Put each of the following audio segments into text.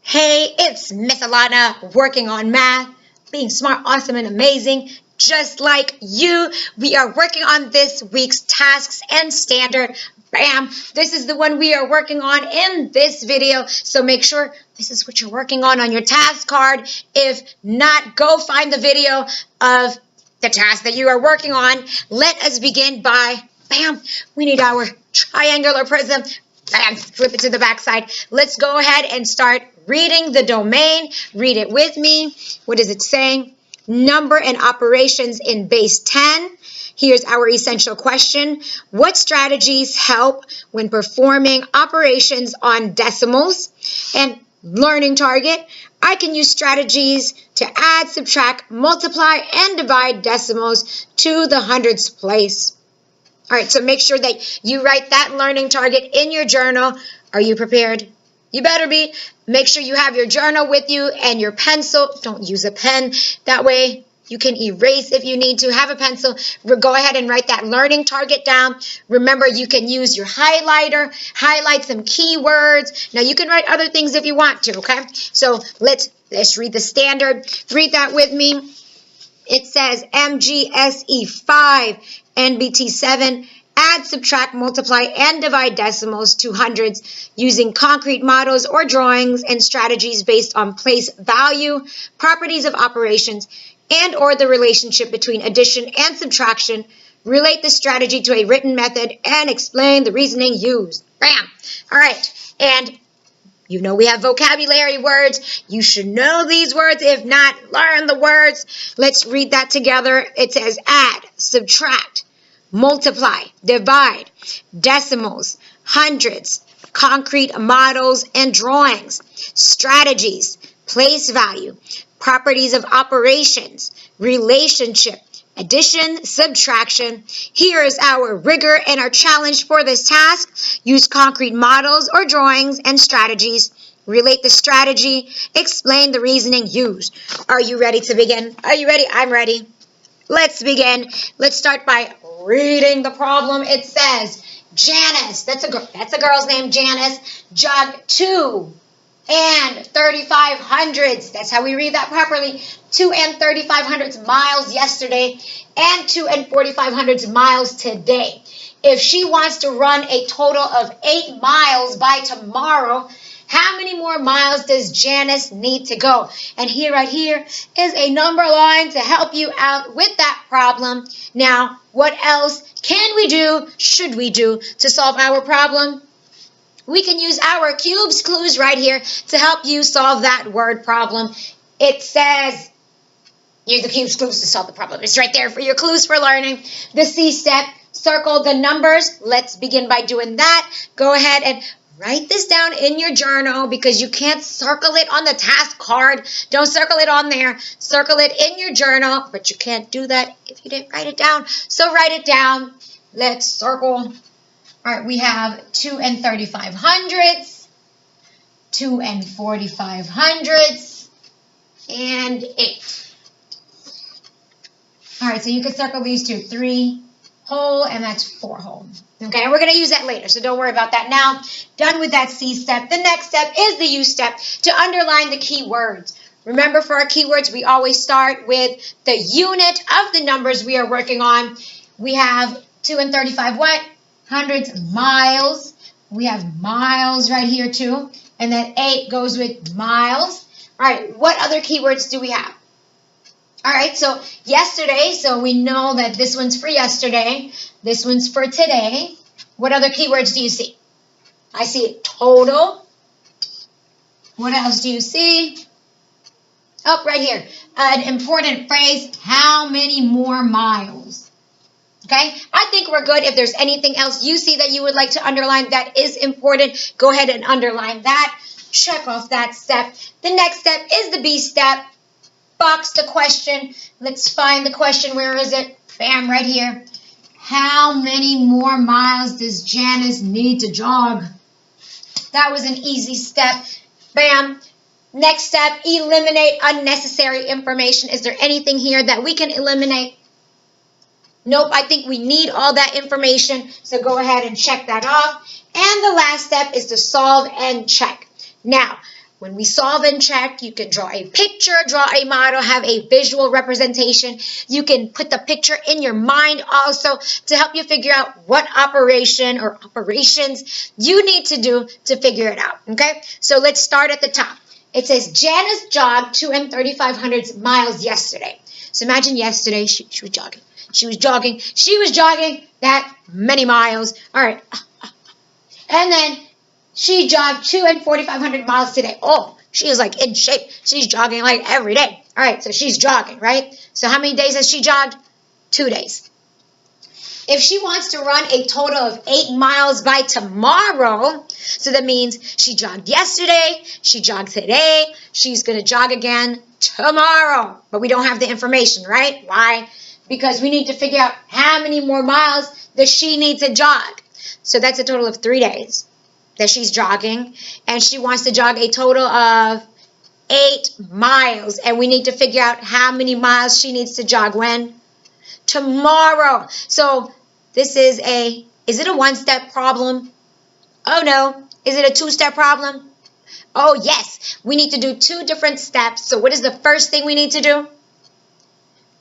Hey, it's Miss Alana working on math, being smart, awesome, and amazing. Just like you, we are working on this week's tasks and standard. Bam! This is the one we are working on in this video. So make sure this is what you're working on your task card. If not, go find the video of the task that you are working on. Let us begin by, bam, we need our triangular prism. Bam, flip it to the back side. Let's go ahead and start reading the domain. Read it with me. What is it saying? Number and operations in base 10. Here's our essential question. What strategies help when performing operations on decimals? And learning target. I can use strategies to add, subtract, multiply, and divide decimals to the hundreds place. All right, so make sure that you write that learning target in your journal. Are you prepared? You better be. Make sure you have your journal with you and your pencil. Don't use a pen. That way you can erase if you need to. Have a pencil. Go ahead and write that learning target down. Remember, you can use your highlighter, highlight some keywords. Now, you can write other things if you want to, okay? So let's read the standard. Read that with me. It says MGSE5.NBT.7. Add, subtract, multiply, and divide decimals to hundreds using concrete models or drawings and strategies based on place value, properties of operations, and or the relationship between addition and subtraction. Relate the strategy to a written method and explain the reasoning used. Bam! All right. And you know we have vocabulary words. You should know these words. If not, learn the words. Let's read that together. It says add, subtract, multiply, divide, decimals, hundreds, concrete models and drawings, strategies, place value, properties of operations, relationship, addition, subtraction. Here is our rigor and our challenge for this task. Use concrete models or drawings and strategies. Relate the strategy. Explain the reasoning used. Are you ready to begin? Are you ready? I'm ready. Let's begin. Let's start by reading the problem. It says, Janice, that's a girl's name, Janice, jogged 2 and 3500s. That's how we read that properly. 2 and 3500s miles yesterday and 2 and 4500s miles today. If she wants to run a total of 8 miles by tomorrow, how many more miles does Janice need to go? And right here is a number line to help you out with that problem. Now, what else can we do, should we do to solve our problem? We can use our cubes clues right here to help you solve that word problem. It says, here's the cubes clues to solve the problem. It's right there for your clues for learning. The C step, circle the numbers. Let's begin by doing that. Go ahead and write this down in your journal because you can't circle it on the task card. Don't circle it on there. Circle it in your journal, but you can't do that if you didn't write it down. So write it down. Let's circle. All right, we have 2 and 3500s, 2 and 4500s, and 8. All right, so you can circle these two, 3 whole, and that's 4 whole. Okay, and we're going to use that later, so don't worry about that now. Done with that C step. The next step is the U step, to underline the key words. Remember, for our keywords, we always start with the unit of the numbers we are working on. We have 2 and 35 what? Hundreds, miles. We have miles right here too. And then 8 goes with miles. All right, what other keywords do we have? All right, so yesterday, so we know that this one's for yesterday. This one's for today. What other keywords do you see? I see total. What else do you see? Oh, right here. An important phrase, how many more miles? Okay, I think we're good. If there's anything else you see that you would like to underline that is important, go ahead and underline that. Check off that step. The next step is the B step. Box the question. Let's find the question. Where is it? Bam, right here. How many more miles does Janice need to jog? That was an easy step. Bam. Next step, eliminate unnecessary information. Is there anything here that we can eliminate? Nope, I think we need all that information, so go ahead and check that off. And the last step is to solve and check. Now, When we solve and check, you can draw a picture, draw a model, have a visual representation. You can put the picture in your mind also to help you figure out what operation or operations you need to do to figure it out, okay? So let's start at the top. It says Janice jogged 2 and 3/500 miles yesterday. So imagine yesterday she was jogging. She was jogging that many miles. All right. And then she jogged 2 and 4,500 miles today. Oh, she is like in shape. She's jogging like every day. All right, so she's jogging, right? So how many days has she jogged? 2 days. If she wants to run a total of 8 miles by tomorrow, so that means she jogged yesterday, she jogged today, she's going to jog again tomorrow. But we don't have the information, right? Why? Because we need to figure out how many more miles does she need to jog. So that's a total of 3 days that she's jogging, and she wants to jog a total of 8 miles, and we need to figure out how many miles she needs to jog when? Tomorrow. So this is it a one-step problem? Oh no. Is it a two-step problem? Oh yes. We need to do 2 different steps. So what is the first thing we need to do?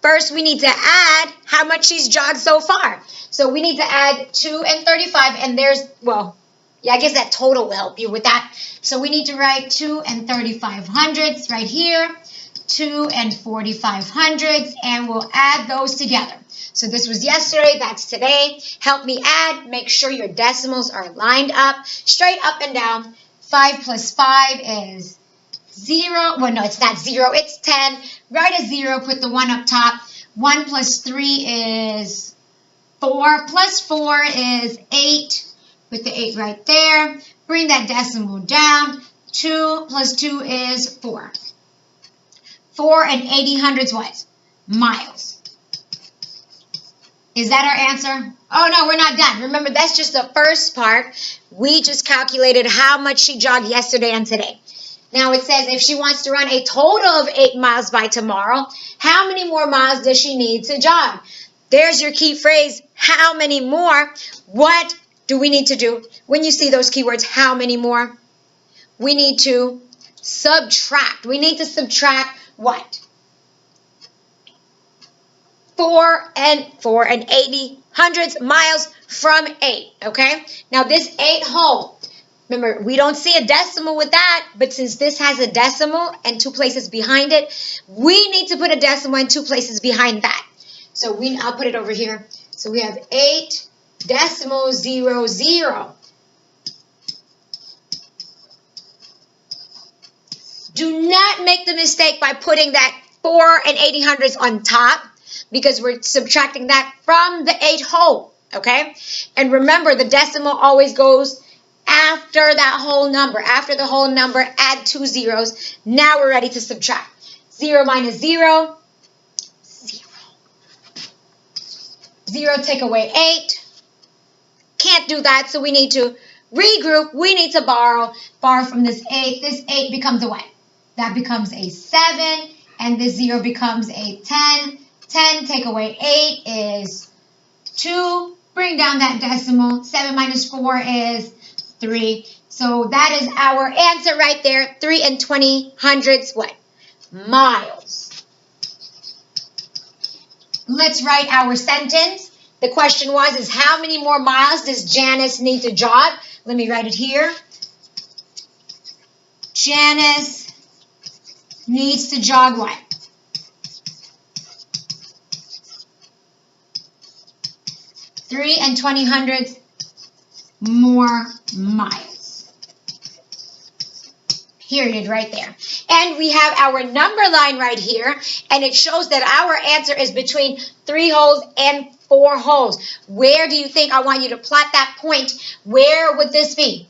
First, we need to add how much she's jogged so far. So we need to add 2 and 35, and there's, well, yeah, I guess that total will help you with that. So we need to write 2 and 3/500 right here, 2 and 4/500, and we'll add those together. So this was yesterday, that's today. Help me add. Make sure your decimals are lined up, straight up and down. 5 plus 5 is 0. Well, no, it's not 0. It's 10. Write a 0. Put the 1 up top. 1 plus 3 is 4. Plus 4 is 8. Put the 8 right there. Bring that decimal down. 2 plus 2 is 4. 4 and 80/100 what? Miles. Is that our answer? Oh, no, we're not done. Remember, that's just the first part. We just calculated how much she jogged yesterday and today. Now it says if she wants to run a total of 8 miles by tomorrow, how many more miles does she need to jog? There's your key phrase, how many more? What do we need to do? When you see those keywords, how many more? We need to subtract. We need to subtract what? 4 and 80/100 miles from 8, okay? Now this 8 whole, remember, we don't see a decimal with that, but since this has a decimal and 2 places behind it, we need to put a decimal and 2 places behind that. So I'll put it over here. So we have 8.00. Do not make the mistake by putting that 4 and 80/100 on top, because we're subtracting that from the 8 whole, okay? And remember, the decimal always goes after that whole number. After the whole number, add 2 zeros. Now we're ready to subtract. 0 minus 0, 0. 0 take away 8. Can't do that, so we need to regroup. We need to borrow from this 8. This 8 becomes a what? That becomes a 7, and this 0 becomes a 10. 10 take away 8 is 2. Bring down that decimal. 7 minus 4 is 3. So that is our answer right there. 3 and 20/100 what? Miles. Let's write our sentence. The question is how many more miles does Janice need to jog? Let me write it here. Janice needs to jog what? 3 and 20/100 more miles. Period right there. And we have our number line right here, and it shows that our answer is between 3 holes and 4 holes. Where do you think I want you to plot that point? Where would this be?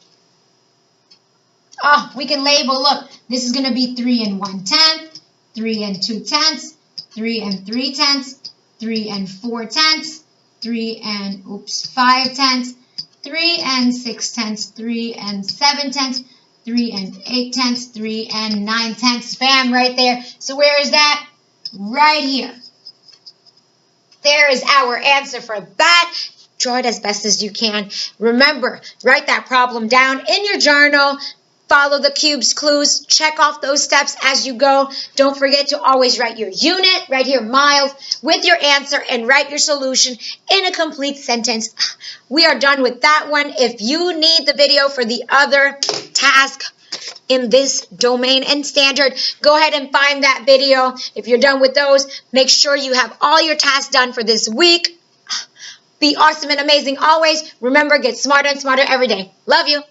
Oh, we can label, look, this is going to be 3 and 1/10, 3 and 2/10, 3 and 3/10, 3 and 4/10, 3 and 5/10, 3 and 6/10, 3 and 7/10, 3 and 8/10, 3 and 9/10. Bam, right there. So where is that? Right here. There is our answer for that. Draw it as best as you can. Remember, write that problem down in your journal. Follow the cube's clues. Check off those steps as you go. Don't forget to always write your unit, right here, miles, with your answer, and write your solution in a complete sentence. We are done with that one. If you need the video for the other task in this domain and standard, go ahead and find that video. If you're done with those, make sure you have all your tasks done for this week. Be awesome and amazing always. Remember, get smarter and smarter every day. Love you.